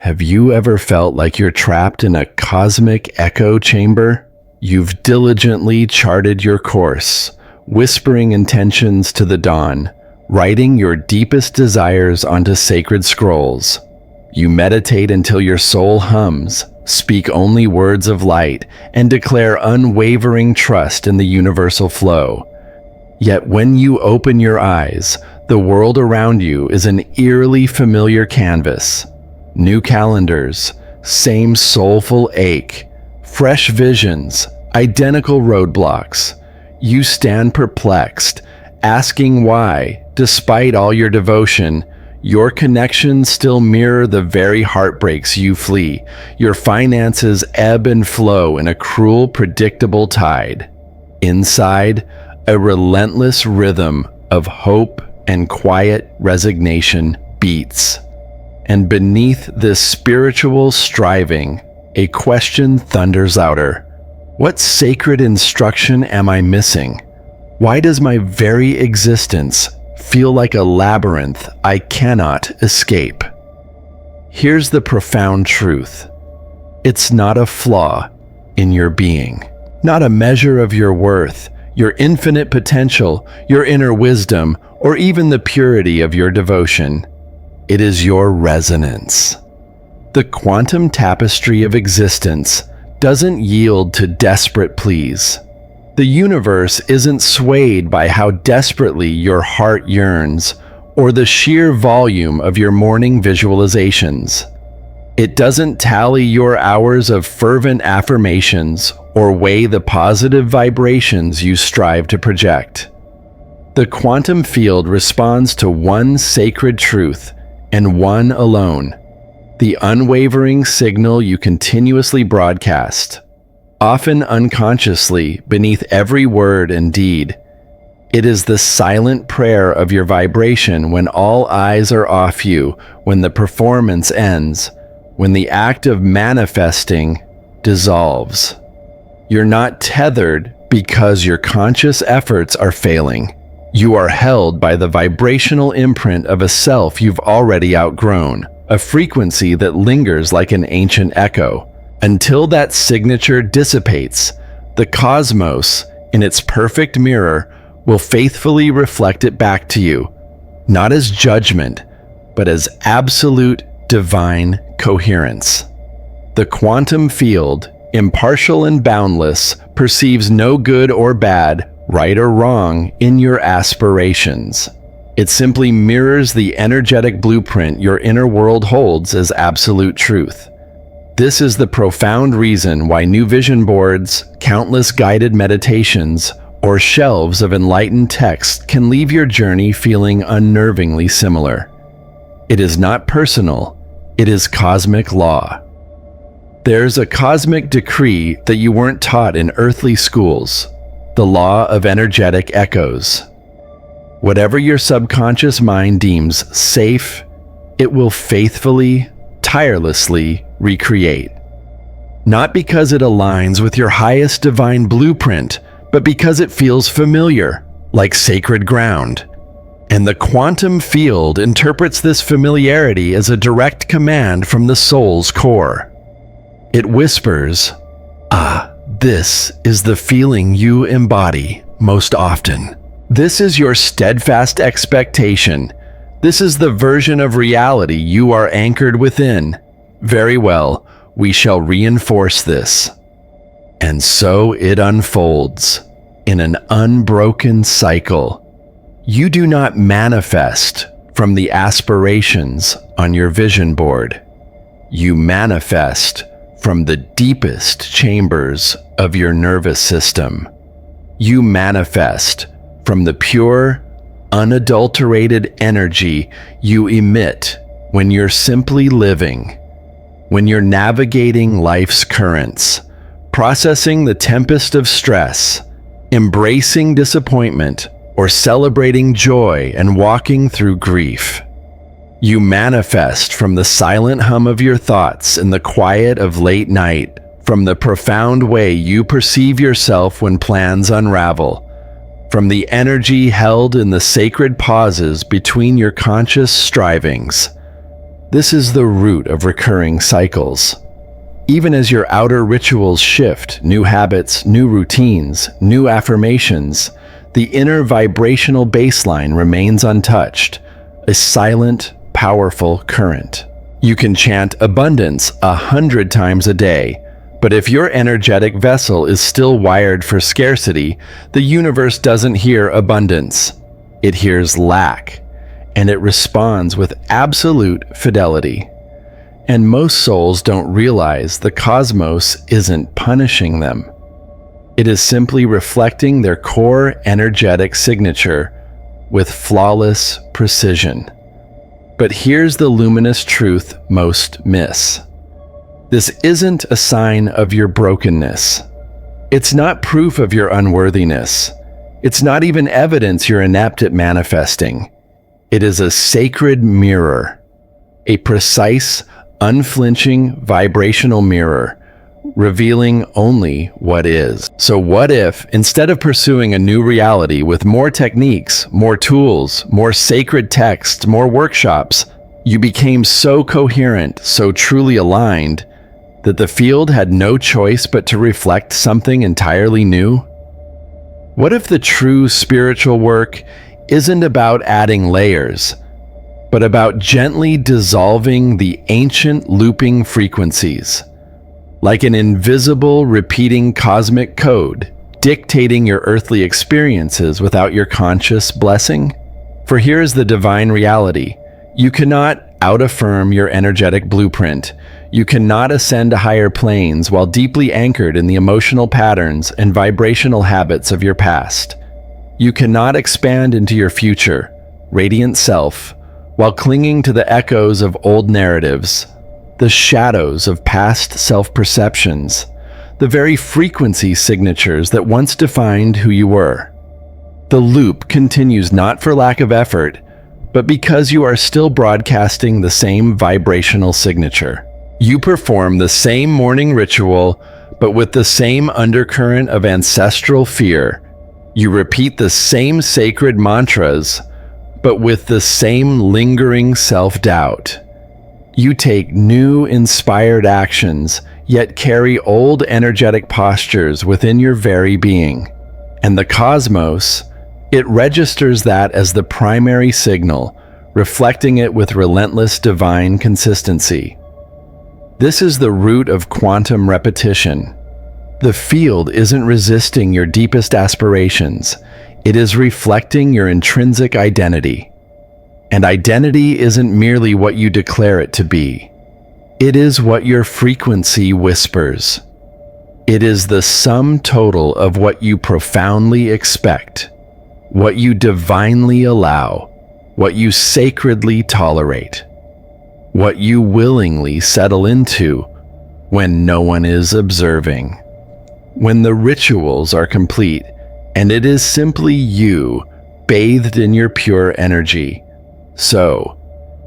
Have you ever felt like you're trapped in a cosmic echo chamber? You've diligently charted your course, whispering intentions to the dawn, writing your deepest desires onto sacred scrolls. You meditate until your soul hums, speak only words of light, and declare unwavering trust in the universal flow. Yet when you open your eyes, the world around you is an eerily familiar canvas. New calendars, same soulful ache, fresh visions, identical roadblocks. You stand perplexed, asking why, despite all your devotion, your connections still mirror the very heartbreaks you flee. Your finances ebb and flow in a cruel, predictable tide. Inside, a relentless rhythm of hope and quiet resignation beats. And beneath this spiritual striving, a question thunders outer. What sacred instruction am I missing? Why does my very existence feel like a labyrinth I cannot escape? Here's the profound truth. It's not a flaw in your being, not a measure of your worth, your infinite potential, your inner wisdom, or even the purity of your devotion. It is your resonance. The quantum tapestry of existence doesn't yield to desperate pleas. The universe isn't swayed by how desperately your heart yearns or the sheer volume of your morning visualizations. It doesn't tally your hours of fervent affirmations or weigh the positive vibrations you strive to project. The quantum field responds to one sacred truth, and one alone, the unwavering signal you continuously broadcast, often unconsciously beneath every word and deed. It is the silent prayer of your vibration when all eyes are off you, when the performance ends, when the act of manifesting dissolves. You're not tethered because your conscious efforts are failing. You are held by the vibrational imprint of a self you've already outgrown, a frequency that lingers like an ancient echo. Until that signature dissipates, the cosmos, in its perfect mirror, will faithfully reflect it back to you, not as judgment, but as absolute divine coherence. The quantum field, impartial and boundless, perceives no good or bad, right or wrong, in your aspirations. It simply mirrors the energetic blueprint your inner world holds as absolute truth. This is the profound reason why new vision boards, countless guided meditations, or shelves of enlightened text can leave your journey feeling unnervingly similar. It is not personal, it is cosmic law. There's a cosmic decree that you weren't taught in earthly schools. The law of energetic echoes. Whatever your subconscious mind deems safe, it will faithfully, tirelessly recreate. Not because it aligns with your highest divine blueprint, but because it feels familiar, like sacred ground. And the quantum field interprets this familiarity as a direct command from the soul's core. It whispers, this is the feeling you embody most often. This is your steadfast expectation. This is the version of reality you are anchored within. Very well, we shall reinforce this. And so it unfolds in an unbroken cycle. You do not manifest from the aspirations on your vision board. You manifest from the deepest chambers of your nervous system. You manifest from the pure, unadulterated energy you emit when you're simply living, when you're navigating life's currents, processing the tempest of stress, embracing disappointment, or celebrating joy and walking through grief. You manifest from the silent hum of your thoughts in the quiet of late night, from the profound way you perceive yourself when plans unravel, from the energy held in the sacred pauses between your conscious strivings. This is the root of recurring cycles. Even as your outer rituals shift, new habits, new routines, new affirmations, the inner vibrational baseline remains untouched, a silent, powerful current. You can chant abundance 100 times a day, but if your energetic vessel is still wired for scarcity, the universe doesn't hear abundance. It hears lack, and it responds with absolute fidelity. And most souls don't realize the cosmos isn't punishing them. It is simply reflecting their core energetic signature with flawless precision. But here's the luminous truth most miss. This isn't a sign of your brokenness. It's not proof of your unworthiness. It's not even evidence you're inept at manifesting. It is a sacred mirror, a precise, unflinching vibrational mirror, revealing only what is. So what if, instead of pursuing a new reality with more techniques, more tools, more sacred texts, more workshops, you became so coherent, so truly aligned, that the field had no choice but to reflect something entirely new? What if the true spiritual work isn't about adding layers, but about gently dissolving the ancient looping frequencies, like an invisible repeating cosmic code, dictating your earthly experiences without your conscious blessing? For here is the divine reality. You cannot out-affirm your energetic blueprint. You cannot ascend to higher planes while deeply anchored in the emotional patterns and vibrational habits of your past. You cannot expand into your future, radiant self, while clinging to the echoes of old narratives, the shadows of past self-perceptions, the very frequency signatures that once defined who you were. The loop continues not for lack of effort, but because you are still broadcasting the same vibrational signature. You perform the same morning ritual, but with the same undercurrent of ancestral fear. You repeat the same sacred mantras, but with the same lingering self-doubt. You take new inspired actions, yet carry old energetic postures within your very being. And the cosmos, it registers that as the primary signal, reflecting it with relentless divine consistency. This is the root of quantum repetition. The field isn't resisting your deepest aspirations. It is reflecting your intrinsic identity. And identity isn't merely what you declare it to be. It is what your frequency whispers. It is the sum total of what you profoundly expect, what you divinely allow, what you sacredly tolerate, what you willingly settle into when no one is observing. When the rituals are complete, and it is simply you, bathed in your pure energy. So,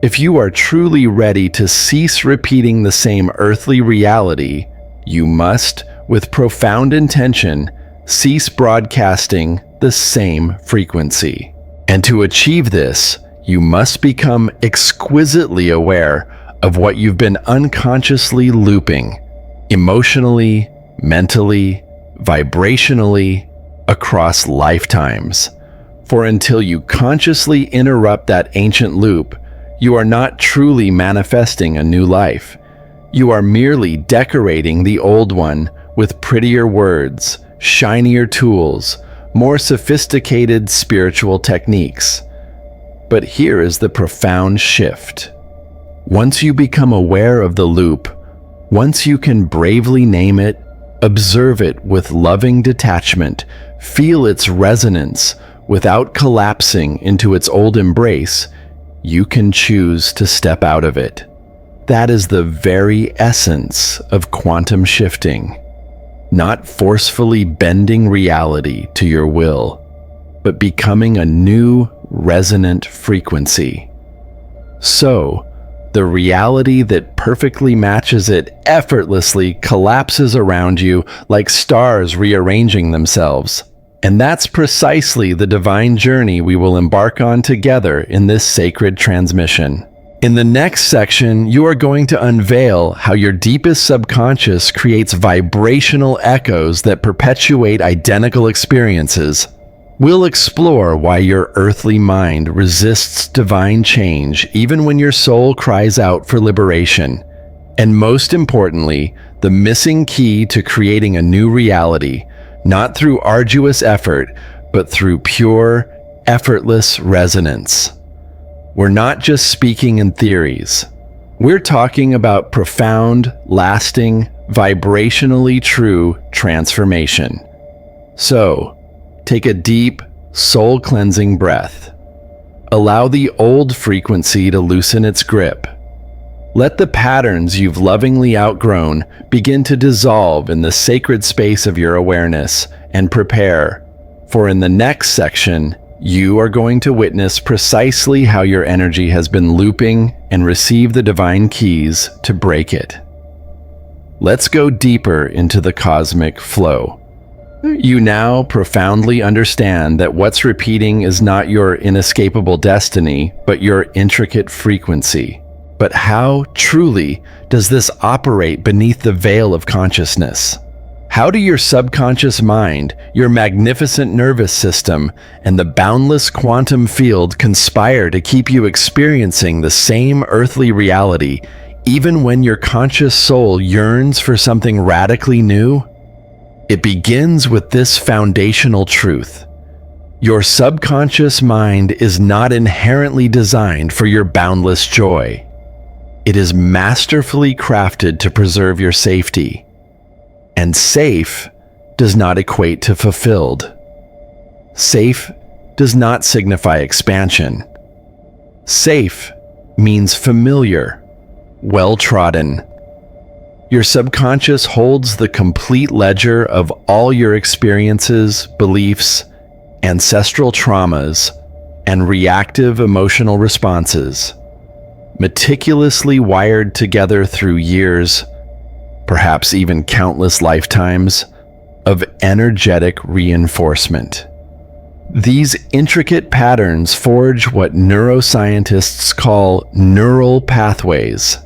if you are truly ready to cease repeating the same earthly reality, you must, with profound intention, cease broadcasting the same frequency. And to achieve this, you must become exquisitely aware of what you've been unconsciously looping, emotionally, mentally, vibrationally, across lifetimes. For until you consciously interrupt that ancient loop, you are not truly manifesting a new life. You are merely decorating the old one with prettier words, shinier tools, more sophisticated spiritual techniques. But here is the profound shift. Once you become aware of the loop, once you can bravely name it, observe it with loving detachment, feel its resonance without collapsing into its old embrace, you can choose to step out of it. That is the very essence of quantum shifting. Not forcefully bending reality to your will, but becoming a new resonant frequency. So, the reality that perfectly matches it effortlessly collapses around you like stars rearranging themselves. And that's precisely the divine journey we will embark on together in this sacred transmission. In the next section, you are going to unveil how your deepest subconscious creates vibrational echoes that perpetuate identical experiences. We'll explore why your earthly mind resists divine change even when your soul cries out for liberation. And most importantly, the missing key to creating a new reality, not through arduous effort, but through pure, effortless resonance. We're not just speaking in theories. We're talking about profound, lasting, vibrationally true transformation. So, take a deep, soul-cleansing breath. Allow the old frequency to loosen its grip. Let the patterns you've lovingly outgrown begin to dissolve in the sacred space of your awareness, and prepare, for in the next section, you are going to witness precisely how your energy has been looping and receive the divine keys to break it. Let's go deeper into the cosmic flow. You now profoundly understand that what's repeating is not your inescapable destiny, but your intricate frequency. But how, truly, does this operate beneath the veil of consciousness? How do your subconscious mind, your magnificent nervous system, and the boundless quantum field conspire to keep you experiencing the same earthly reality, even when your conscious soul yearns for something radically new? It begins with this foundational truth. Your subconscious mind is not inherently designed for your boundless joy. It is masterfully crafted to preserve your safety. And safe does not equate to fulfilled. Safe does not signify expansion. Safe means familiar, well-trodden. Your subconscious holds the complete ledger of all your experiences, beliefs, ancestral traumas, and reactive emotional responses, meticulously wired together through years, perhaps even countless lifetimes, of energetic reinforcement. These intricate patterns forge what neuroscientists call neural pathways,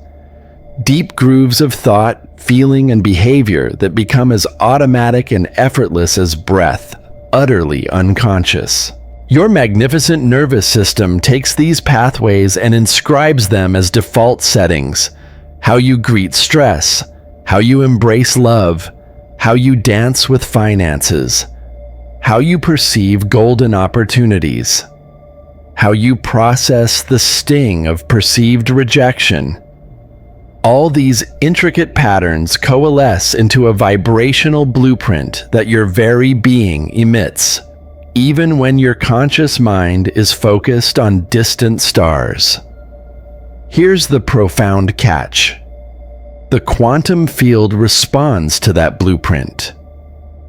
deep grooves of thought, feeling, and behavior that become as automatic and effortless as breath, utterly unconscious. Your magnificent nervous system takes these pathways and inscribes them as default settings: how you greet stress, how you embrace love, how you dance with finances, how you perceive golden opportunities, how you process the sting of perceived rejection. All these intricate patterns coalesce into a vibrational blueprint that your very being emits, even when your conscious mind is focused on distant stars. Here's the profound catch. The quantum field responds to that blueprint,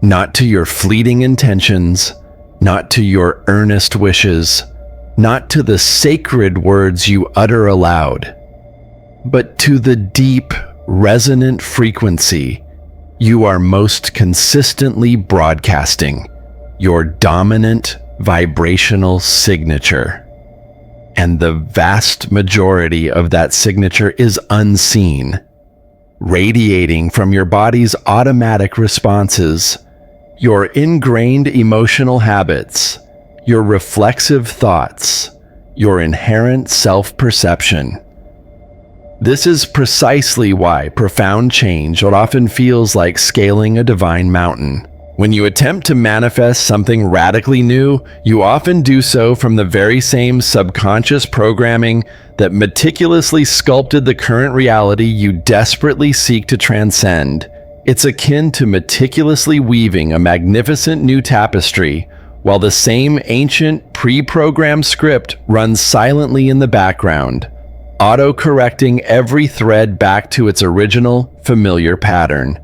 not to your fleeting intentions, not to your earnest wishes, not to the sacred words you utter aloud, but to the deep, resonant frequency you are most consistently broadcasting, your dominant vibrational signature. And the vast majority of that signature is unseen, radiating from your body's automatic responses, your ingrained emotional habits, your reflexive thoughts, your inherent self-perception. This is precisely why profound change often feels like scaling a divine mountain. When you attempt to manifest something radically new, you often do so from the very same subconscious programming that meticulously sculpted the current reality you desperately seek to transcend. It's akin to meticulously weaving a magnificent new tapestry, while the same ancient, pre-programmed script runs silently in the background, auto-correcting every thread back to its original, familiar pattern.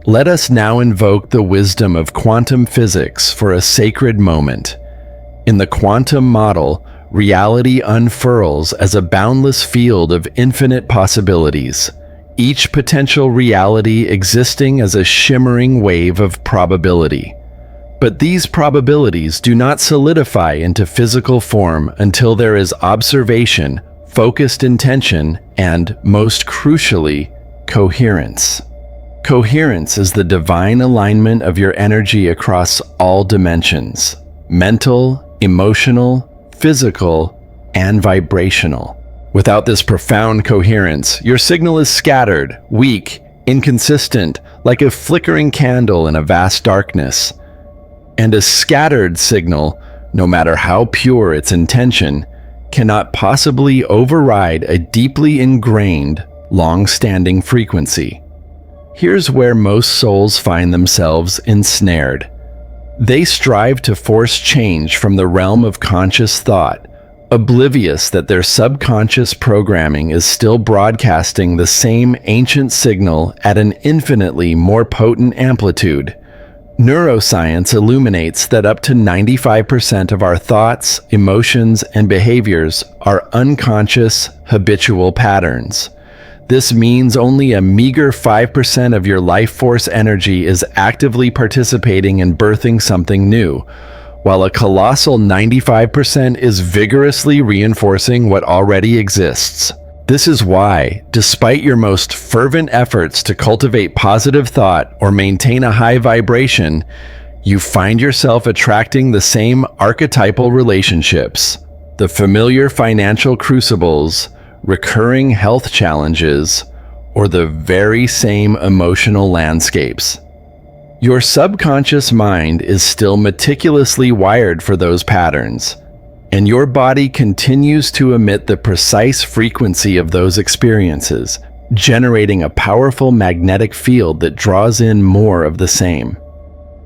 Let us now invoke the wisdom of quantum physics for a sacred moment. In the quantum model, reality unfurls as a boundless field of infinite possibilities, each potential reality existing as a shimmering wave of probability. But these probabilities do not solidify into physical form until there is observation, focused intention, and, most crucially, coherence. Coherence is the divine alignment of your energy across all dimensions: mental, emotional, physical, and vibrational. Without this profound coherence, your signal is scattered, weak, inconsistent, like a flickering candle in a vast darkness. And a scattered signal, no matter how pure its intention, cannot possibly override a deeply ingrained, long-standing frequency. Here's where most souls find themselves ensnared. They strive to force change from the realm of conscious thought, oblivious that their subconscious programming is still broadcasting the same ancient signal at an infinitely more potent amplitude. Neuroscience illuminates that up to 95% of our thoughts, emotions, and behaviors are unconscious, habitual patterns. This means only a meager 5% of your life force energy is actively participating in birthing something new, while a colossal 95% is vigorously reinforcing what already exists. This is why, despite your most fervent efforts to cultivate positive thought or maintain a high vibration, you find yourself attracting the same archetypal relationships, the familiar financial crucibles, recurring health challenges, or the very same emotional landscapes. Your subconscious mind is still meticulously wired for those patterns, and your body continues to emit the precise frequency of those experiences, generating a powerful magnetic field that draws in more of the same.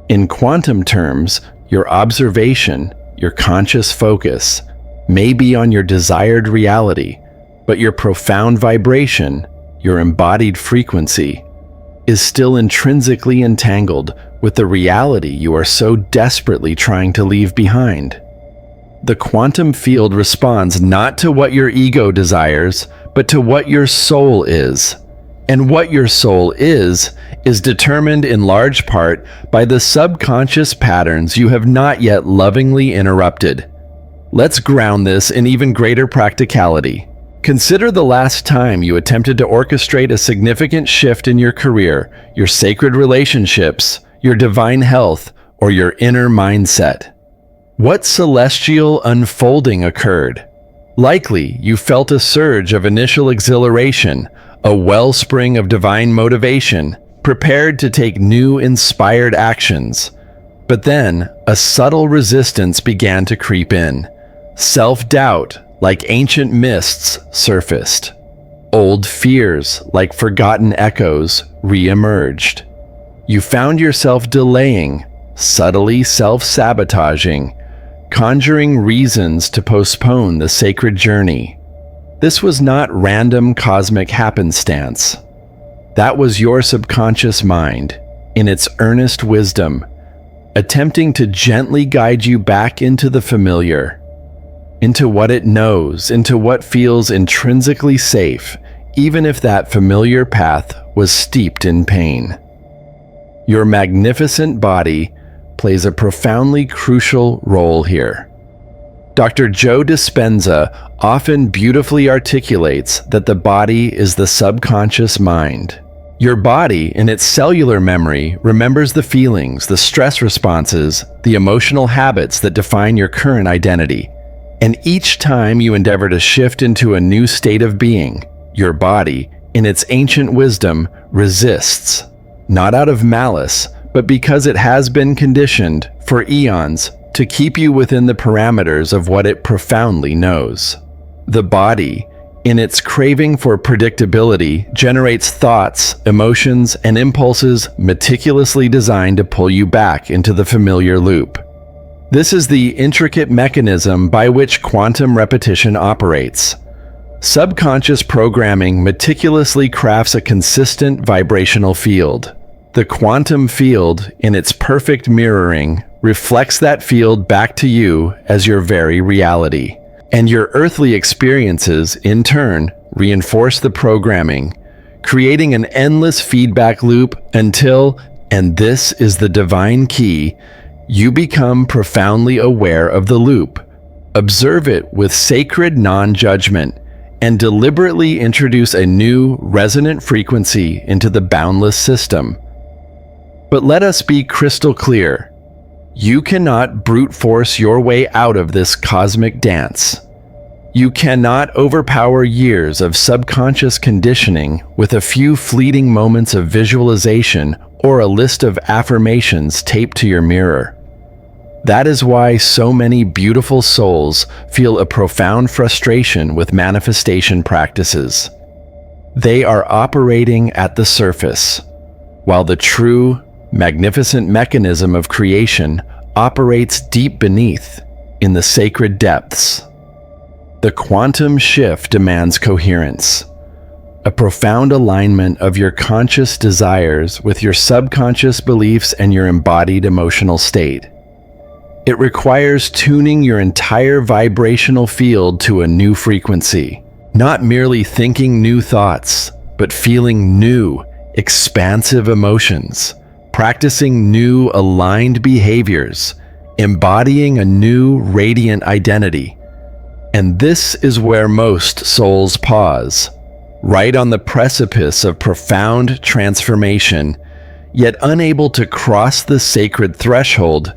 In quantum terms, your observation, your conscious focus, may be on your desired reality, but your profound vibration, your embodied frequency, is still intrinsically entangled with the reality you are so desperately trying to leave behind. The quantum field responds not to what your ego desires, but to what your soul is. And what your soul is determined in large part by the subconscious patterns you have not yet lovingly interrupted. Let's ground this in even greater practicality. Consider the last time you attempted to orchestrate a significant shift in your career, your sacred relationships, your divine health, or your inner mindset. What celestial unfolding occurred? Likely, you felt a surge of initial exhilaration, a wellspring of divine motivation, prepared to take new inspired actions. But then, a subtle resistance began to creep in. Self-doubt, like ancient mists, surfaced. Old fears, like forgotten echoes, re-emerged. You found yourself delaying, subtly self-sabotaging, conjuring reasons to postpone the sacred journey. This was not random cosmic happenstance. That was your subconscious mind, in its earnest wisdom, attempting to gently guide you back into the familiar, into what it knows, into what feels intrinsically safe, even if that familiar path was steeped in pain. Your magnificent body plays a profoundly crucial role here. Dr. Joe Dispenza often beautifully articulates that the body is the subconscious mind. Your body, in its cellular memory, remembers the feelings, the stress responses, the emotional habits that define your current identity. And each time you endeavor to shift into a new state of being, your body, in its ancient wisdom, resists, not out of malice, but because it has been conditioned, for eons, to keep you within the parameters of what it profoundly knows. The body, in its craving for predictability, generates thoughts, emotions, and impulses meticulously designed to pull you back into the familiar loop. This is the intricate mechanism by which quantum repetition operates. Subconscious programming meticulously crafts a consistent vibrational field. The quantum field, in its perfect mirroring, reflects that field back to you as your very reality. And your earthly experiences, in turn, reinforce the programming, creating an endless feedback loop until, and this is the divine key, you become profoundly aware of the loop. Observe it with sacred non-judgment, and deliberately introduce a new resonant frequency into the boundless system. But let us be crystal clear. You cannot brute force your way out of this cosmic dance. You cannot overpower years of subconscious conditioning with a few fleeting moments of visualization or a list of affirmations taped to your mirror. That is why so many beautiful souls feel a profound frustration with manifestation practices. They are operating at the surface, while the true, magnificent mechanism of creation operates deep beneath, in the sacred depths. The quantum shift demands coherence, a profound alignment of your conscious desires with your subconscious beliefs and your embodied emotional state. It requires tuning your entire vibrational field to a new frequency, not merely thinking new thoughts, but feeling new, expansive emotions, practicing new aligned behaviors, embodying a new radiant identity. And this is where most souls pause, right on the precipice of profound transformation, yet unable to cross the sacred threshold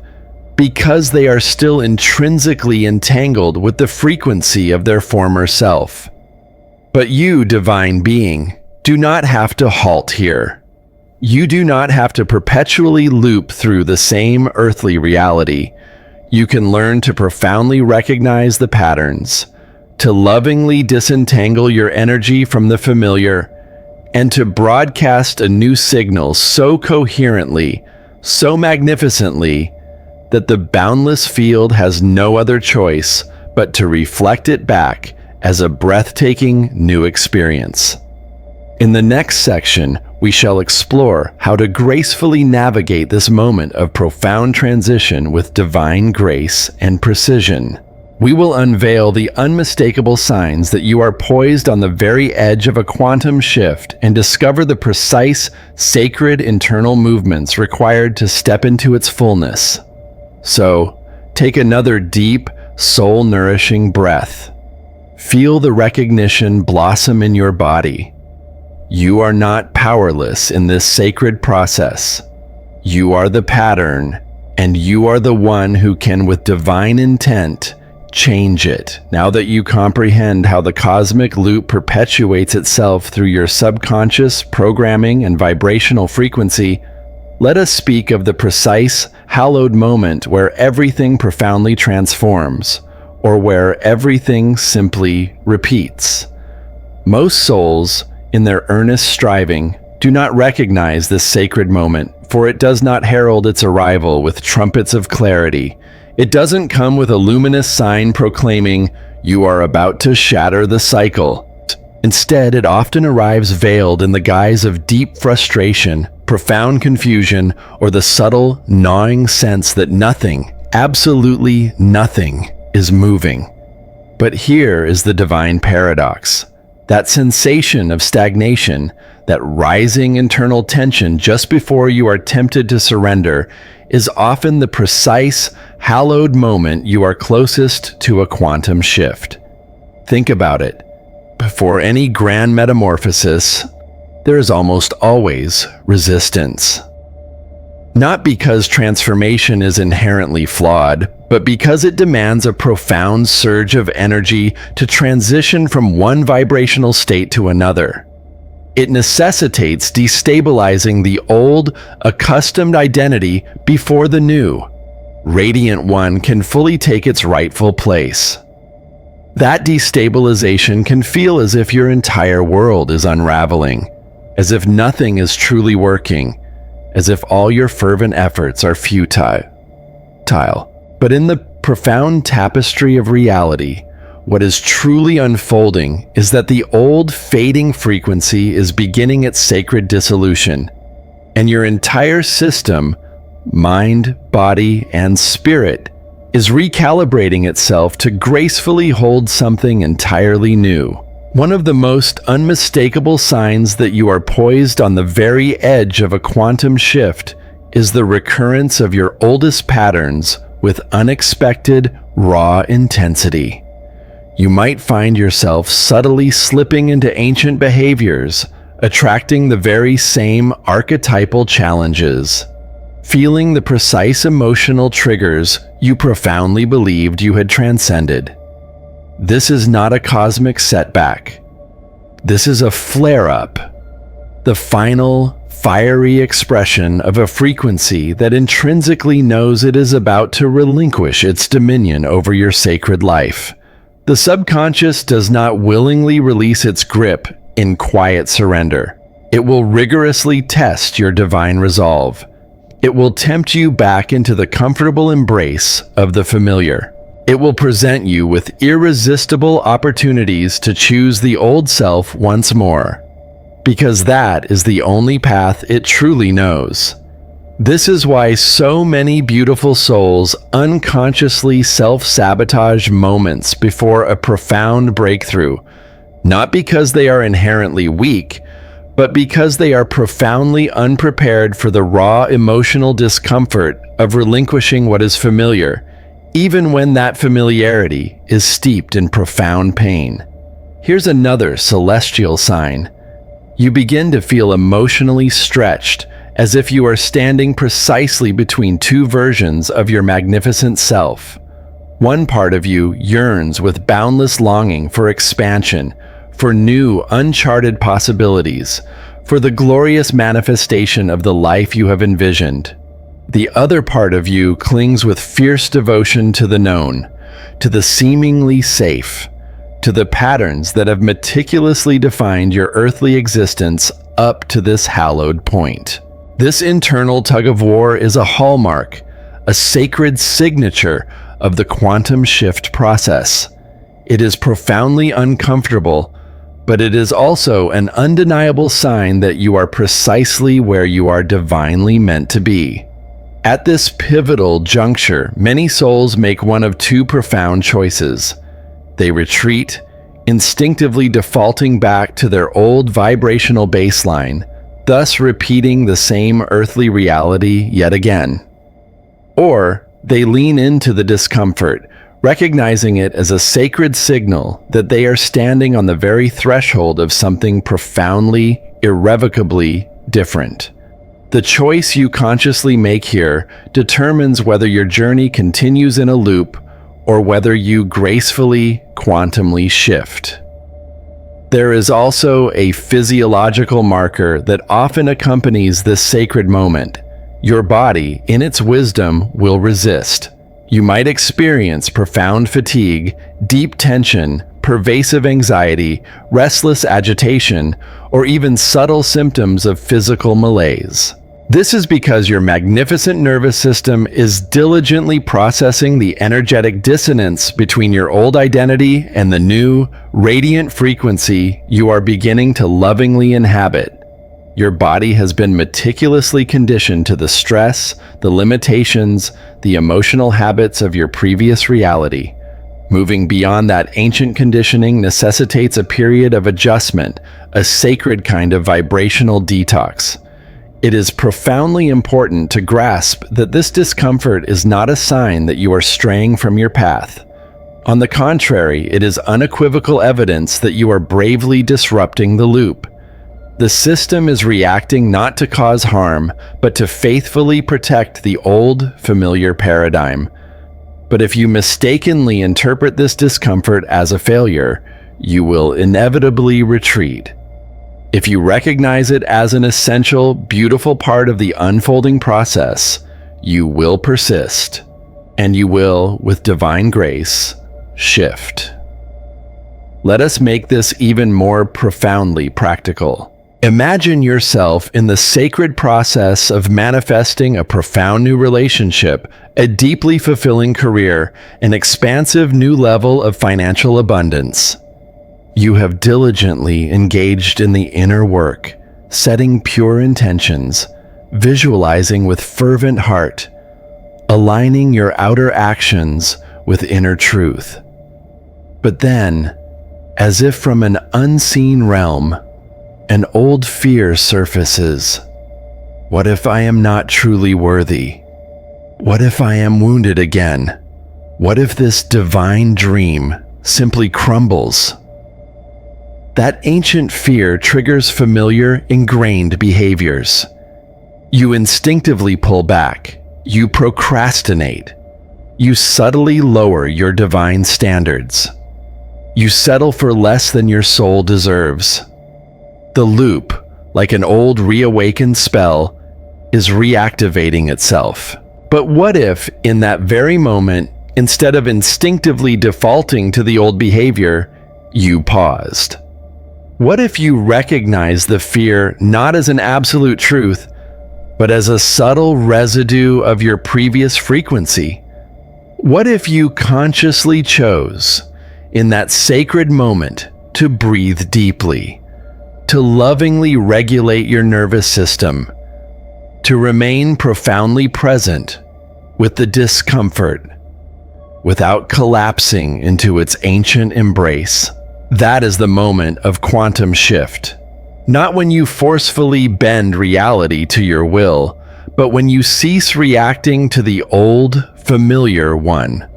because they are still intrinsically entangled with the frequency of their former self. But you, divine being, do not have to halt here. You do not have to perpetually loop through the same earthly reality. You can learn to profoundly recognize the patterns, to lovingly disentangle your energy from the familiar, and to broadcast a new signal so coherently, so magnificently, that the boundless field has no other choice but to reflect it back as a breathtaking new experience. In the next section, we shall explore how to gracefully navigate this moment of profound transition with divine grace and precision. We will unveil the unmistakable signs that you are poised on the very edge of a quantum shift and discover the precise, sacred internal movements required to step into its fullness. So, take another deep, soul-nourishing breath. Feel the recognition blossom in your body. You are not powerless in this sacred process. You are the pattern, and you are the one who can, with divine intent, change it. Now that you comprehend how the cosmic loop perpetuates itself through your subconscious programming and vibrational frequency, let us speak of the precise, hallowed moment where everything profoundly transforms, or where everything simply repeats. Most souls, in their earnest striving, do not recognize this sacred moment, for it does not herald its arrival with trumpets of clarity. It doesn't come with a luminous sign proclaiming, "You are about to shatter the cycle." Instead, it often arrives veiled in the guise of deep frustration, profound confusion, or the subtle, gnawing sense that nothing, absolutely nothing, is moving. But here is the divine paradox. That sensation of stagnation, that rising internal tension just before you are tempted to surrender, is often the precise, hallowed moment you are closest to a quantum shift. Think about it. Before any grand metamorphosis, there is almost always resistance. Not because transformation is inherently flawed, but because it demands a profound surge of energy to transition from one vibrational state to another. It necessitates destabilizing the old, accustomed identity before the new, radiant one can fully take its rightful place. That destabilization can feel as if your entire world is unraveling, as if nothing is truly working, as if all your fervent efforts are futile. But in the profound tapestry of reality, what is truly unfolding is that the old fading frequency is beginning its sacred dissolution, and your entire system, mind, body, and spirit, is recalibrating itself to gracefully hold something entirely new. One of the most unmistakable signs that you are poised on the very edge of a quantum shift is the recurrence of your oldest patterns with unexpected, raw intensity. You might find yourself subtly slipping into ancient behaviors, attracting the very same archetypal challenges, feeling the precise emotional triggers you profoundly believed you had transcended. This is not a cosmic setback. This is a flare-up, the final, fiery expression of a frequency that intrinsically knows it is about to relinquish its dominion over your sacred life. The subconscious does not willingly release its grip in quiet surrender. It will rigorously test your divine resolve. It will tempt you back into the comfortable embrace of the familiar. It will present you with irresistible opportunities to choose the old self once more, because that is the only path it truly knows. This is why so many beautiful souls unconsciously self-sabotage moments before a profound breakthrough, not because they are inherently weak, but because they are profoundly unprepared for the raw emotional discomfort of relinquishing what is familiar, even when that familiarity is steeped in profound pain. Here's another celestial sign. You begin to feel emotionally stretched, as if you are standing precisely between two versions of your magnificent self. One part of you yearns with boundless longing for expansion, for new, uncharted possibilities, for the glorious manifestation of the life you have envisioned. The other part of you clings with fierce devotion to the known, to the seemingly safe, to the patterns that have meticulously defined your earthly existence up to this hallowed point. This internal tug-of-war is a hallmark, a sacred signature of the quantum shift process. It is profoundly uncomfortable, but it is also an undeniable sign that you are precisely where you are divinely meant to be. At this pivotal juncture, many souls make one of two profound choices. They retreat, instinctively defaulting back to their old vibrational baseline, thus repeating the same earthly reality yet again. Or they lean into the discomfort, recognizing it as a sacred signal that they are standing on the very threshold of something profoundly, irrevocably different. The choice you consciously make here determines whether your journey continues in a loop or whether you gracefully, quantumly shift. There is also a physiological marker that often accompanies this sacred moment. Your body, in its wisdom, will resist. You might experience profound fatigue, deep tension, pervasive anxiety, restless agitation, or even subtle symptoms of physical malaise. This is because your magnificent nervous system is diligently processing the energetic dissonance between your old identity and the new, radiant frequency you are beginning to lovingly inhabit. Your body has been meticulously conditioned to the stress, the limitations, the emotional habits of your previous reality. Moving beyond that ancient conditioning necessitates a period of adjustment, a sacred kind of vibrational detox. It is profoundly important to grasp that this discomfort is not a sign that you are straying from your path. On the contrary, it is unequivocal evidence that you are bravely disrupting the loop. The system is reacting not to cause harm, but to faithfully protect the old, familiar paradigm. But if you mistakenly interpret this discomfort as a failure, you will inevitably retreat. If you recognize it as an essential, beautiful part of the unfolding process, you will persist, and you will, with divine grace, shift. Let us make this even more profoundly practical. Imagine yourself in the sacred process of manifesting a profound new relationship, a deeply fulfilling career, an expansive new level of financial abundance. You have diligently engaged in the inner work, setting pure intentions, visualizing with fervent heart, aligning your outer actions with inner truth. But then, as if from an unseen realm, an old fear surfaces. What if I am not truly worthy? What if I am wounded again? What if this divine dream, simply crumbles. That ancient fear triggers familiar, ingrained behaviors. You instinctively pull back. You procrastinate. You subtly lower your divine standards. You settle for less than your soul deserves. The loop, like an old reawakened spell, is reactivating itself. But what if, in that very moment, instead of instinctively defaulting to the old behavior, you paused? What if you recognize the fear not as an absolute truth, but as a subtle residue of your previous frequency? What if you consciously chose, in that sacred moment, to breathe deeply, to lovingly regulate your nervous system, to remain profoundly present with the discomfort, without collapsing into its ancient embrace? That is the moment of quantum shift. Not when you forcefully bend reality to your will, but when you cease reacting to the old, familiar one.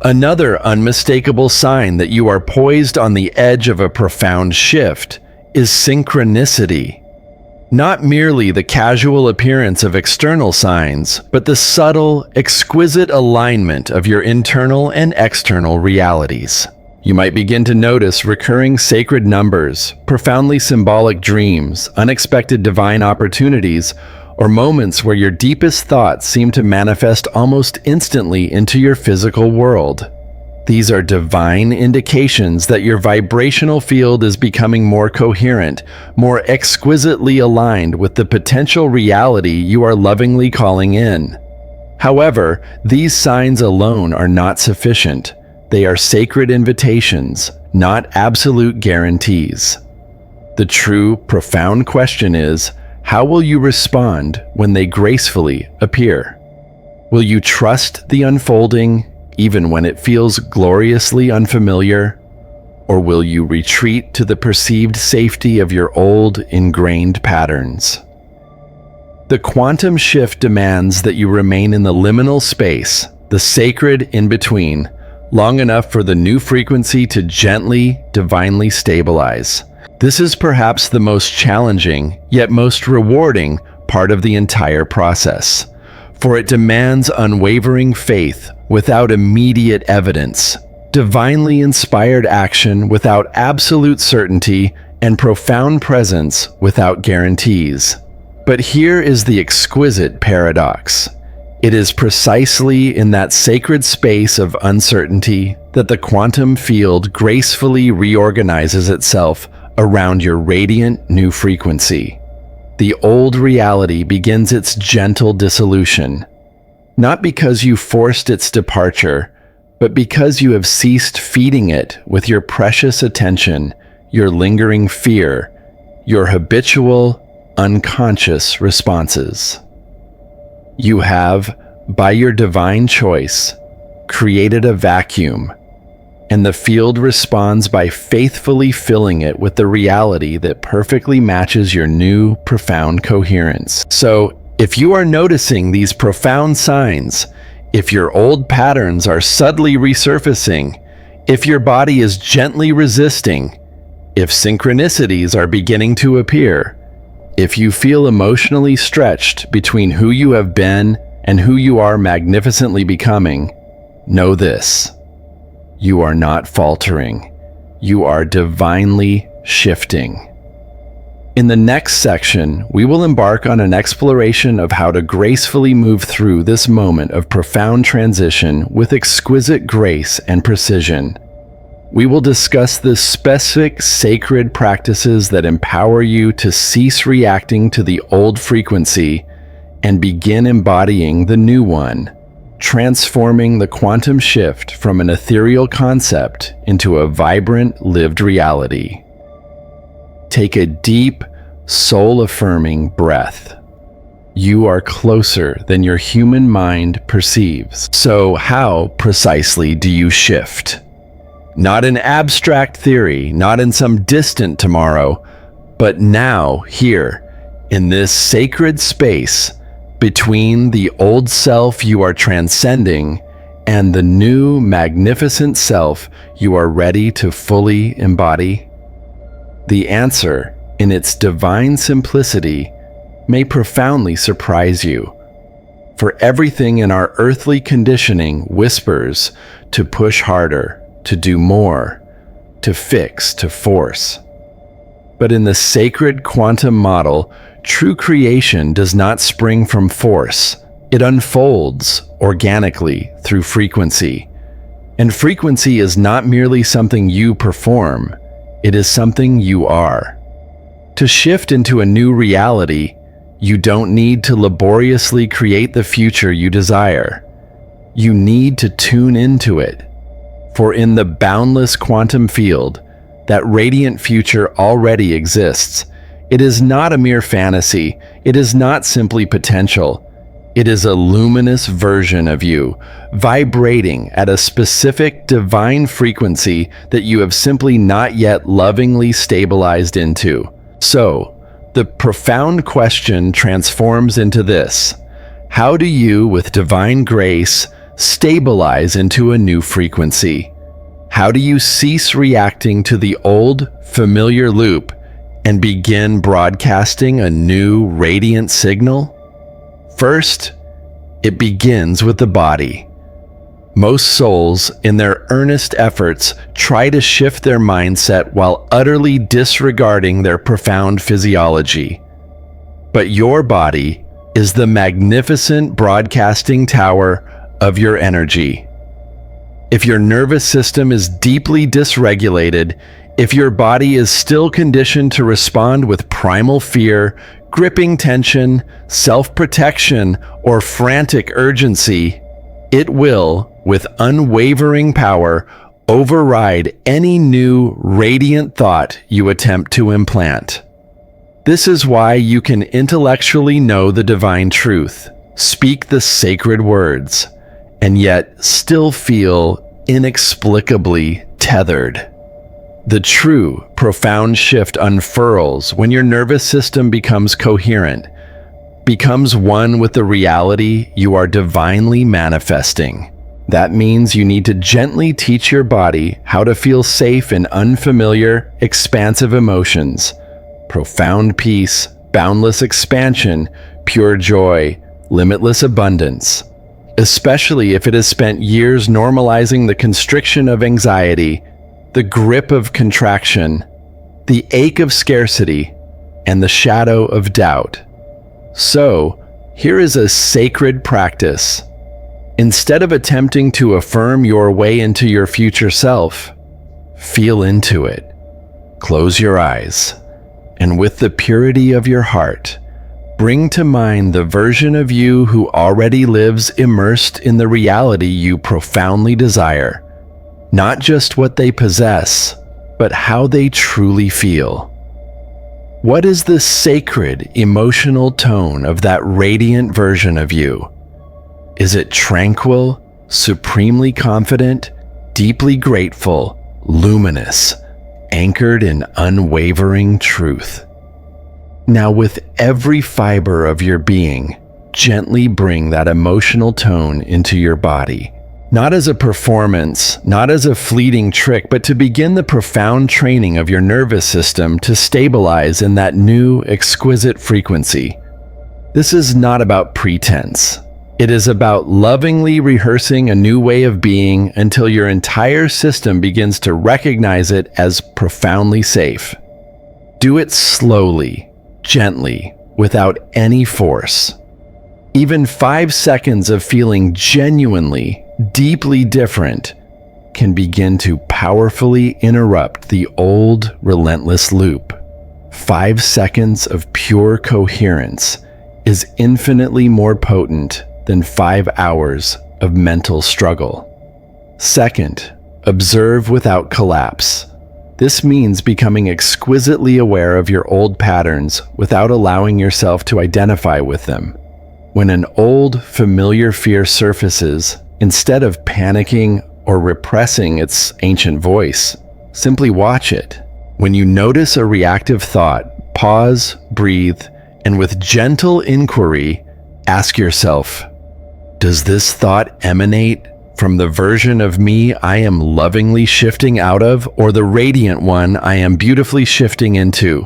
Another unmistakable sign that you are poised on the edge of a profound shift is synchronicity. Not merely the casual appearance of external signs, but the subtle, exquisite alignment of your internal and external realities. You might begin to notice recurring sacred numbers, profoundly symbolic dreams, unexpected divine opportunities, or moments where your deepest thoughts seem to manifest almost instantly into your physical world. These are divine indications that your vibrational field is becoming more coherent, more exquisitely aligned with the potential reality you are lovingly calling in. However, these signs alone are not sufficient. They are sacred invitations, not absolute guarantees. The true, profound question is, how will you respond when they gracefully appear? Will you trust the unfolding, even when it feels gloriously unfamiliar? Or will you retreat to the perceived safety of your old, ingrained patterns? The quantum shift demands that you remain in the liminal space, the sacred in-between, long enough for the new frequency to gently, divinely stabilize. This is perhaps the most challenging, yet most rewarding, part of the entire process, for it demands unwavering faith without immediate evidence, divinely inspired action without absolute certainty, and profound presence without guarantees. But here is the exquisite paradox. It is precisely in that sacred space of uncertainty that the quantum field gracefully reorganizes itself around your radiant new frequency. The old reality begins its gentle dissolution, not because you forced its departure, but because you have ceased feeding it with your precious attention, your lingering fear, your habitual, unconscious responses. You have, by your divine choice, created a vacuum, and the field responds by faithfully filling it with the reality that perfectly matches your new, profound coherence. So, if you are noticing these profound signs, if your old patterns are subtly resurfacing, if your body is gently resisting, if synchronicities are beginning to appear, if you feel emotionally stretched between who you have been and who you are magnificently becoming, know this: you are not faltering. You are divinely shifting. In the next section, we will embark on an exploration of how to gracefully move through this moment of profound transition with exquisite grace and precision. We will discuss the specific sacred practices that empower you to cease reacting to the old frequency and begin embodying the new one, transforming the quantum shift from an ethereal concept into a vibrant, lived reality. Take a deep, soul-affirming breath. You are closer than your human mind perceives. So how precisely do you shift? Not in abstract theory, not in some distant tomorrow, but now, here, in this sacred space between the old self you are transcending and the new, magnificent self you are ready to fully embody? The answer, in its divine simplicity, may profoundly surprise you. For everything in our earthly conditioning whispers to push harder, to do more, to fix, to force. But in the sacred quantum model, true creation does not spring from force. It unfolds organically through frequency. And frequency is not merely something you perform, it is something you are. To shift into a new reality, you don't need to laboriously create the future you desire. You need to tune into it. For in the boundless quantum field, that radiant future already exists. It is not a mere fantasy. It is not simply potential. It is a luminous version of you, vibrating at a specific divine frequency that you have simply not yet lovingly stabilized into. So, the profound question transforms into this: how do you, with divine grace, stabilize into a new frequency? How do you cease reacting to the old, familiar loop and begin broadcasting a new, radiant signal? First, it begins with the body. Most souls, in their earnest efforts, try to shift their mindset while utterly disregarding their profound physiology. But your body is the magnificent broadcasting tower of your energy. If your nervous system is deeply dysregulated, if your body is still conditioned to respond with primal fear, gripping tension, self-protection, or frantic urgency, it will, with unwavering power, override any new, radiant thought you attempt to implant. This is why you can intellectually know the divine truth, speak the sacred words, and yet still feel inexplicably tethered. The true, profound shift unfurls when your nervous system becomes coherent, becomes one with the reality you are divinely manifesting. That means you need to gently teach your body how to feel safe in unfamiliar, expansive emotions. Profound peace, boundless expansion, pure joy, limitless abundance. Especially if it has spent years normalizing the constriction of anxiety, the grip of contraction, the ache of scarcity, and the shadow of doubt. So, here is a sacred practice. Instead of attempting to affirm your way into your future self, feel into it. Close your eyes, and with the purity of your heart, bring to mind the version of you who already lives immersed in the reality you profoundly desire. Not just what they possess, but how they truly feel. What is the sacred, emotional tone of that radiant version of you? Is it tranquil, supremely confident, deeply grateful, luminous, anchored in unwavering truth? Now, with every fiber of your being, gently bring that emotional tone into your body. Not as a performance, not as a fleeting trick, but to begin the profound training of your nervous system to stabilize in that new, exquisite frequency. This is not about pretense. It is about lovingly rehearsing a new way of being until your entire system begins to recognize it as profoundly safe. Do it slowly, gently, without any force. Even 5 seconds of feeling genuinely, deeply different can begin to powerfully interrupt the old, relentless loop. 5 seconds of pure coherence is infinitely more potent than 5 hours of mental struggle. Second, observe without collapse. This means becoming exquisitely aware of your old patterns without allowing yourself to identify with them. When an old, familiar fear surfaces, instead of panicking or repressing its ancient voice, simply watch it. When you notice a reactive thought, pause, breathe, and with gentle inquiry, ask yourself, does this thought emanate from the version of me I am lovingly shifting out of, or the radiant one I am beautifully shifting into.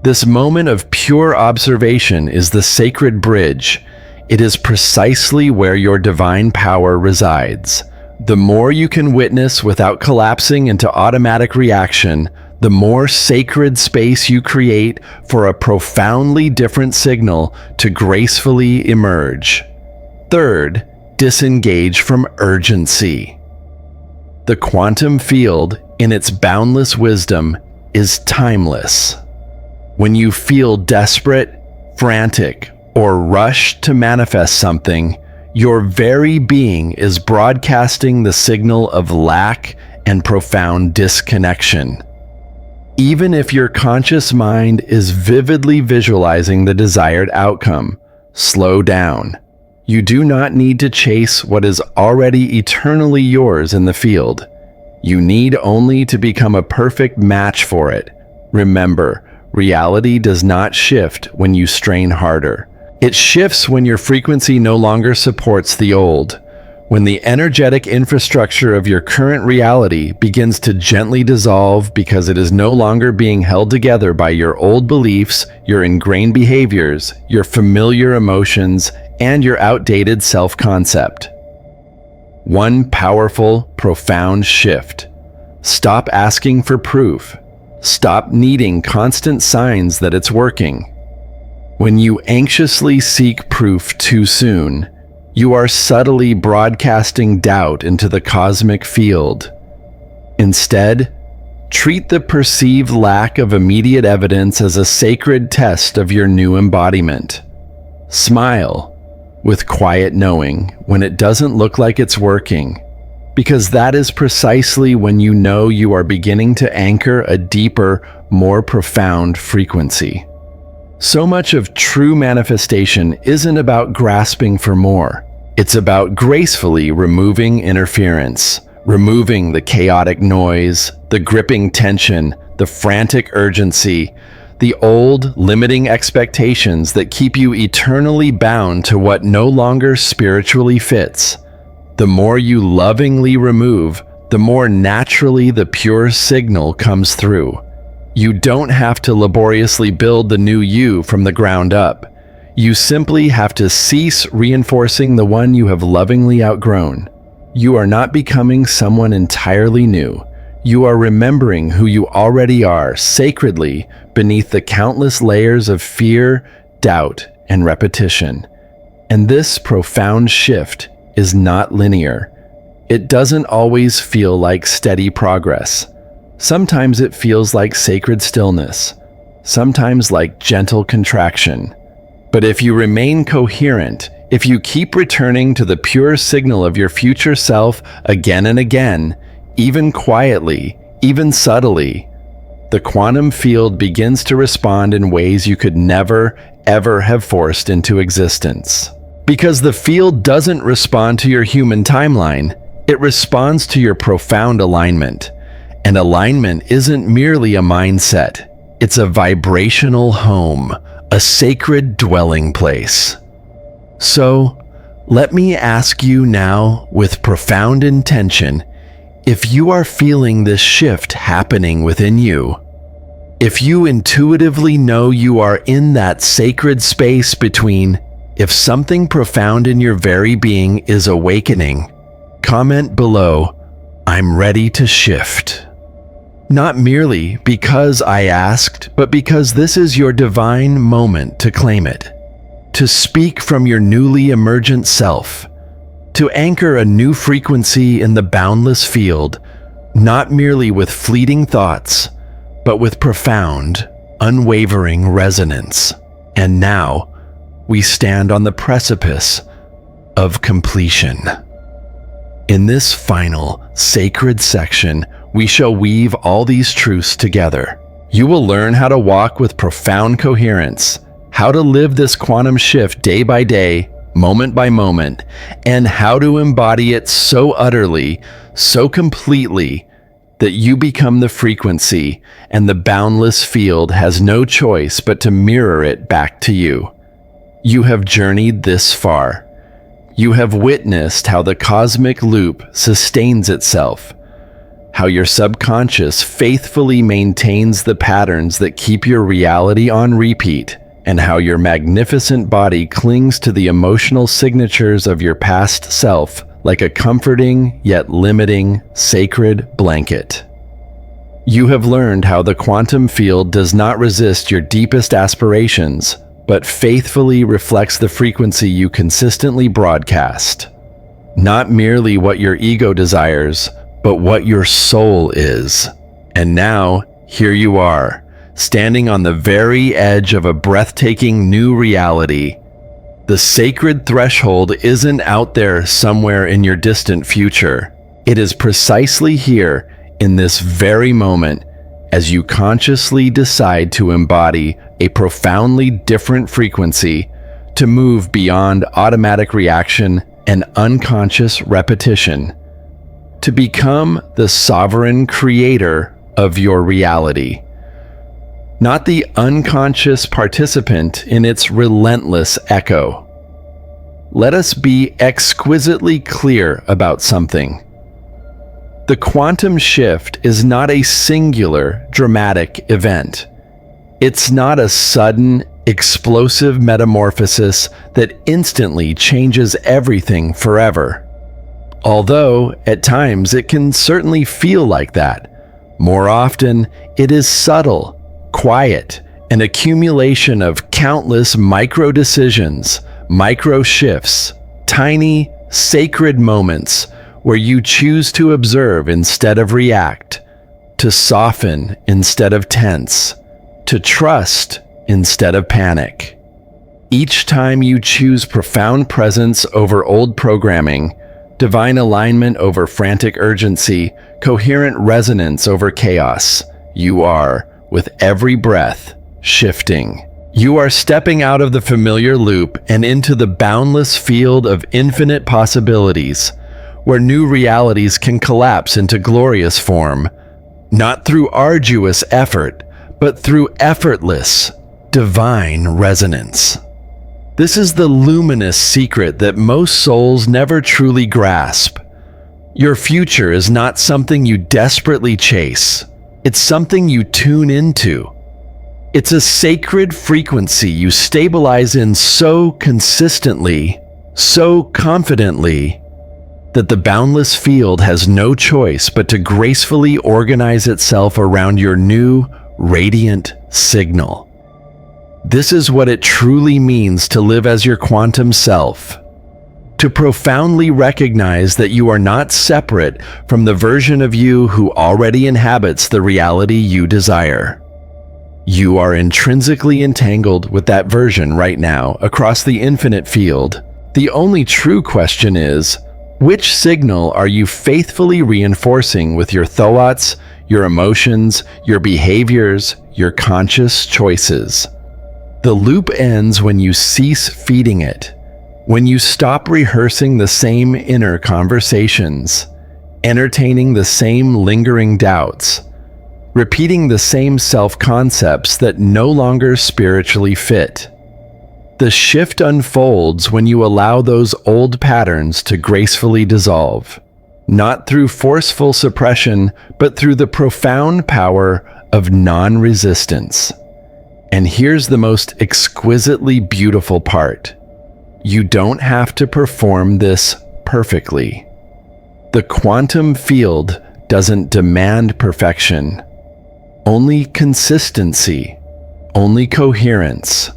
This moment of pure observation is the sacred bridge. It is precisely where your divine power resides. The more you can witness without collapsing into automatic reaction, the more sacred space you create for a profoundly different signal to gracefully emerge. Third, disengage from urgency. The quantum field, in its boundless wisdom, is timeless. When you feel desperate, frantic, or rushed to manifest something, your very being is broadcasting the signal of lack and profound disconnection. Even if your conscious mind is vividly visualizing the desired outcome, slow down. You do not need to chase what is already eternally yours in the field. You need only to become a perfect match for it. Remember, reality does not shift when you strain harder. It shifts when your frequency no longer supports the old. When the energetic infrastructure of your current reality begins to gently dissolve because it is no longer being held together by your old beliefs, your ingrained behaviors, your familiar emotions, and your outdated self-concept. One powerful, profound shift. Stop asking for proof. Stop needing constant signs that it's working. When you anxiously seek proof too soon, you are subtly broadcasting doubt into the cosmic field. Instead, treat the perceived lack of immediate evidence as a sacred test of your new embodiment. Smile with quiet knowing when it doesn't look like it's working, because that is precisely when you know you are beginning to anchor a deeper, more profound frequency. So much of true manifestation isn't about grasping for more. It's about gracefully removing interference, removing the chaotic noise, the gripping tension, the frantic urgency, the old, limiting expectations that keep you eternally bound to what no longer spiritually fits. The more you lovingly remove, the more naturally the pure signal comes through. You don't have to laboriously build the new you from the ground up. You simply have to cease reinforcing the one you have lovingly outgrown. You are not becoming someone entirely new. You are remembering who you already are sacredly beneath the countless layers of fear, doubt, and repetition. And this profound shift is not linear. It doesn't always feel like steady progress. Sometimes it feels like sacred stillness, sometimes like gentle contraction. But if you remain coherent, if you keep returning to the pure signal of your future self again and again, even quietly, even subtly, the quantum field begins to respond in ways you could never, ever have forced into existence. Because the field doesn't respond to your human timeline, it responds to your profound alignment. And alignment isn't merely a mindset, it's a vibrational home, a sacred dwelling place. So, let me ask you now, with profound intention, if you are feeling this shift happening within you, if you intuitively know you are in that sacred space between if something profound in your very being is awakening, comment below, "I'm ready to shift." Not merely because I asked, but because this is your divine moment to claim it, to speak from your newly emergent self, to anchor a new frequency in the boundless field, not merely with fleeting thoughts, but with profound, unwavering resonance. And now, we stand on the precipice of completion. In this final, sacred section, we shall weave all these truths together. You will learn how to walk with profound coherence, how to live this quantum shift day by day, moment by moment, and how to embody it so utterly, so completely, that you become the frequency and the boundless field has no choice but to mirror it back to you. You have journeyed this far. You have witnessed how the cosmic loop sustains itself, how your subconscious faithfully maintains the patterns that keep your reality on repeat, and how your magnificent body clings to the emotional signatures of your past self like a comforting yet limiting sacred blanket. You have learned how the quantum field does not resist your deepest aspirations, but faithfully reflects the frequency you consistently broadcast. Not merely what your ego desires, but what your soul is. And now, here you are, standing on the very edge of a breathtaking new reality. The sacred threshold isn't out there somewhere in your distant future. It is precisely here, in this very moment, as you consciously decide to embody a profoundly different frequency, to move beyond automatic reaction and unconscious repetition, to become the sovereign creator of your reality, not the unconscious participant in its relentless echo. Let us be exquisitely clear about something. The quantum shift is not a singular, dramatic event. It's not a sudden, explosive metamorphosis that instantly changes everything forever. Although, at times, it can certainly feel like that. More often, it is subtle, quiet, an accumulation of countless micro decisions, micro shifts, tiny, sacred moments where you choose to observe instead of react, to soften instead of tense, to trust instead of panic. Each time you choose profound presence over old programming, divine alignment over frantic urgency, coherent resonance over chaos, you are, with every breath, shifting. You are stepping out of the familiar loop and into the boundless field of infinite possibilities, where new realities can collapse into glorious form, not through arduous effort, but through effortless, divine resonance. This is the luminous secret that most souls never truly grasp. Your future is not something you desperately chase. It's something you tune into. It's a sacred frequency you stabilize in so consistently, so confidently, that the boundless field has no choice but to gracefully organize itself around your new, radiant signal. This is what it truly means to live as your quantum self. To profoundly recognize that you are not separate from the version of you who already inhabits the reality you desire. You are intrinsically entangled with that version right now across the infinite field. The only true question is, which signal are you faithfully reinforcing with your thoughts, your emotions, your behaviors, your conscious choices? The loop ends when you cease feeding it, when you stop rehearsing the same inner conversations, entertaining the same lingering doubts, repeating the same self-concepts that no longer spiritually fit. The shift unfolds when you allow those old patterns to gracefully dissolve, not through forceful suppression, but through the profound power of non-resistance. And here's the most exquisitely beautiful part. You don't have to perform this perfectly. The quantum field doesn't demand perfection. Only consistency, only coherence,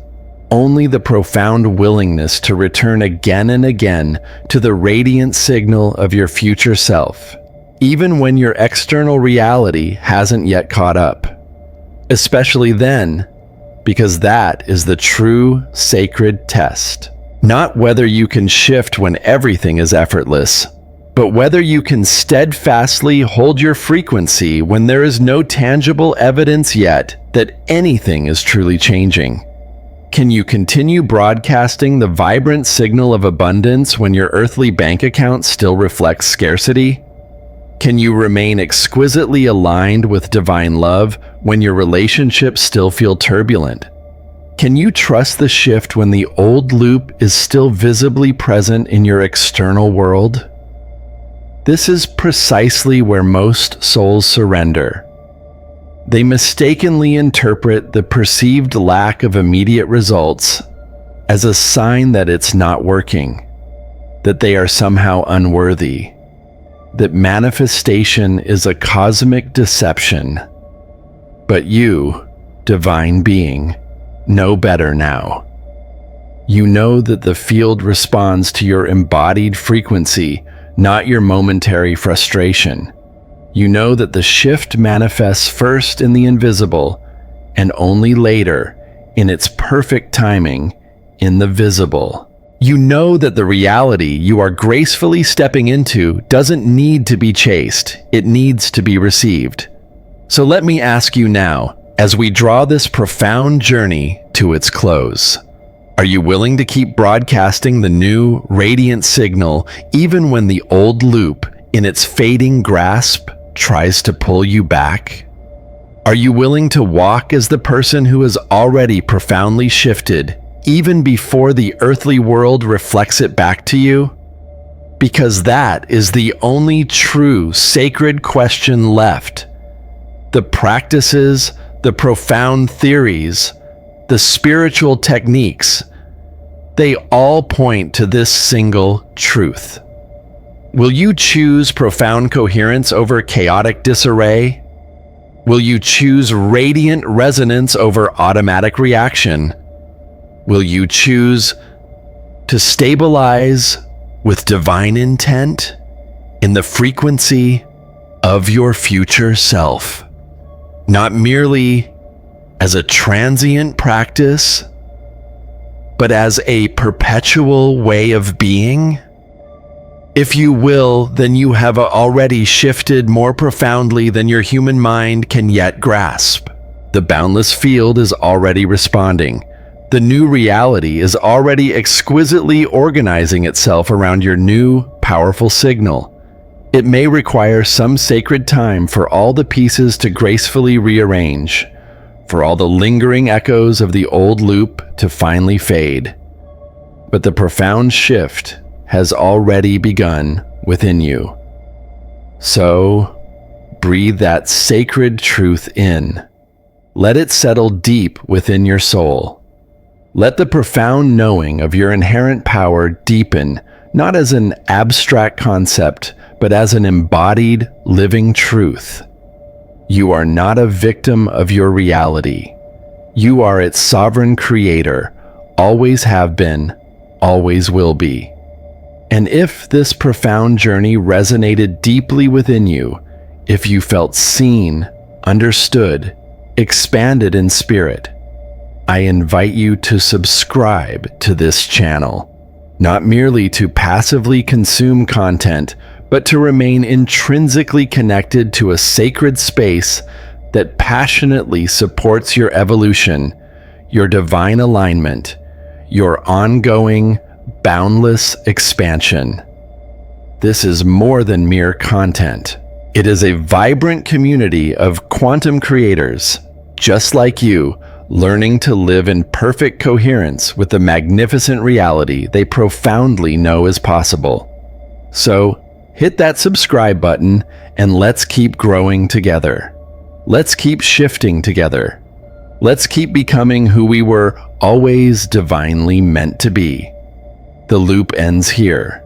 only the profound willingness to return again and again to the radiant signal of your future self, even when your external reality hasn't yet caught up. Especially then, because that is the true sacred test. Not whether you can shift when everything is effortless, but whether you can steadfastly hold your frequency when there is no tangible evidence yet that anything is truly changing. Can you continue broadcasting the vibrant signal of abundance when your earthly bank account still reflects scarcity? Can you remain exquisitely aligned with divine love when your relationships still feel turbulent? Can you trust the shift when the old loop is still visibly present in your external world? This is precisely where most souls surrender. They mistakenly interpret the perceived lack of immediate results as a sign that it's not working, that they are somehow unworthy, that manifestation is a cosmic deception. But you, divine being, know better now. You know that the field responds to your embodied frequency, not your momentary frustration. You know that the shift manifests first in the invisible and only later, in its perfect timing, in the visible. You know that the reality you are gracefully stepping into doesn't need to be chased, it needs to be received. So let me ask you now, as we draw this profound journey to its close, are you willing to keep broadcasting the new, radiant signal even when the old loop, in its fading grasp, tries to pull you back? Are you willing to walk as the person who has already profoundly shifted, even before the earthly world reflects it back to you? Because that is the only true sacred question left. The practices, the profound theories, the spiritual techniques, they all point to this single truth. Will you choose profound coherence over chaotic disarray? Will you choose radiant resonance over automatic reaction? Will you choose to stabilize with divine intent in the frequency of your future self? Not merely as a transient practice, but as a perpetual way of being? If you will, then you have already shifted more profoundly than your human mind can yet grasp. The boundless field is already responding. The new reality is already exquisitely organizing itself around your new, powerful signal. It may require some sacred time for all the pieces to gracefully rearrange, for all the lingering echoes of the old loop to finally fade. But the profound shift has already begun within you. So, breathe that sacred truth in. Let it settle deep within your soul. Let the profound knowing of your inherent power deepen, not as an abstract concept, but as an embodied, living truth. You are not a victim of your reality. You are its sovereign creator, always have been, always will be. And if this profound journey resonated deeply within you, if you felt seen, understood, expanded in spirit, I invite you to subscribe to this channel, not merely to passively consume content, but to remain intrinsically connected to a sacred space that passionately supports your evolution, your divine alignment, your ongoing, boundless expansion. This is more than mere content. It is a vibrant community of quantum creators, just like you, learning to live in perfect coherence with the magnificent reality they profoundly know is possible. So, hit that subscribe button and let's keep growing together. Let's keep shifting together. Let's keep becoming who we were always divinely meant to be. The loop ends here.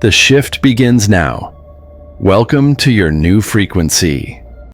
The shift begins now. Welcome to your new frequency.